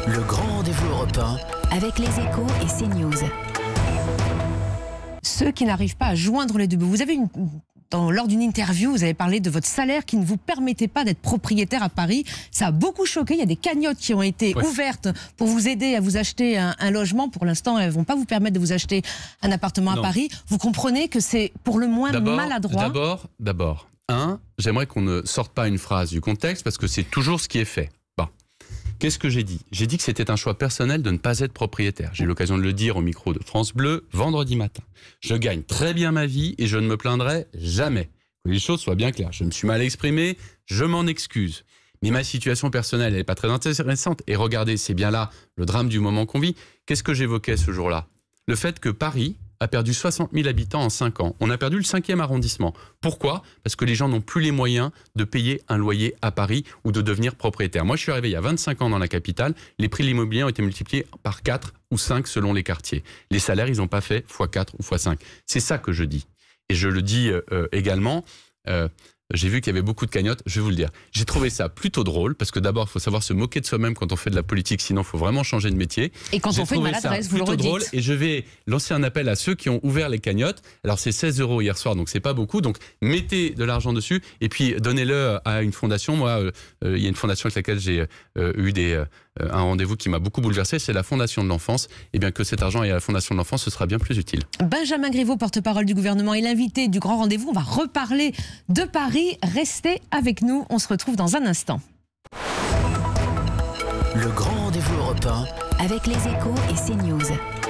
Le grand rendez-vous européen avec les Échos et CNews. Ceux qui n'arrivent pas à joindre les deux bouts. Vous avez lors d'une interview, vous avez parlé de votre salaire qui ne vous permettait pas d'être propriétaire à Paris. Ça a beaucoup choqué. Il y a des cagnottes qui ont été ouvertes pour vous aider à vous acheter un logement. Pour l'instant, elles ne vont pas vous permettre de vous acheter un appartement à Paris. Vous comprenez que c'est pour le moins maladroit. D'abord, j'aimerais qu'on ne sorte pas une phrase du contexte parce que c'est toujours ce qui est fait. Qu'est-ce que j'ai dit? J'ai dit que c'était un choix personnel de ne pas être propriétaire. J'ai eu l'occasion de le dire au micro de France Bleu vendredi matin. Je gagne très bien ma vie et je ne me plaindrai jamais. Que les choses soient bien claires. Je me suis mal exprimé, je m'en excuse. Mais ma situation personnelle, elle n'est pas très intéressante. Et regardez, c'est bien là le drame du moment qu'on vit. Qu'est-ce que j'évoquais ce jour-là? Le fait que Paris a perdu 60 000 habitants en 5 ans. On a perdu le 5e arrondissement. Pourquoi? Parce que les gens n'ont plus les moyens de payer un loyer à Paris ou de devenir propriétaire. Moi, je suis arrivé il y a 25 ans dans la capitale. Les prix de l'immobilier ont été multipliés par 4 ou 5 selon les quartiers. Les salaires, ils n'ont pas fait x4 ou x5. C'est ça que je dis. Et je le dis également... j'ai vu qu'il y avait beaucoup de cagnottes, je vais vous le dire. J'ai trouvé ça plutôt drôle, parce que d'abord, il faut savoir se moquer de soi-même quand on fait de la politique, sinon il faut vraiment changer de métier. Et quand on fait une maladresse, vous le redites. Drôle, et je vais lancer un appel à ceux qui ont ouvert les cagnottes. Alors c'est 16 € hier soir, donc c'est pas beaucoup. Donc mettez de l'argent dessus, et puis donnez-le à une fondation. Moi, il y a une fondation avec laquelle j'ai eu un rendez-vous qui m'a beaucoup bouleversé, c'est la Fondation de l'Enfance. Et bien que cet argent aille à la Fondation de l'Enfance, ce sera bien plus utile. Benjamin Griveaux, porte-parole du gouvernement, est l'invité du grand rendez-vous. On va reparler de Paris. Restez avec nous, on se retrouve dans un instant. Le grand rendez-vous européen avec les Échos et CNews.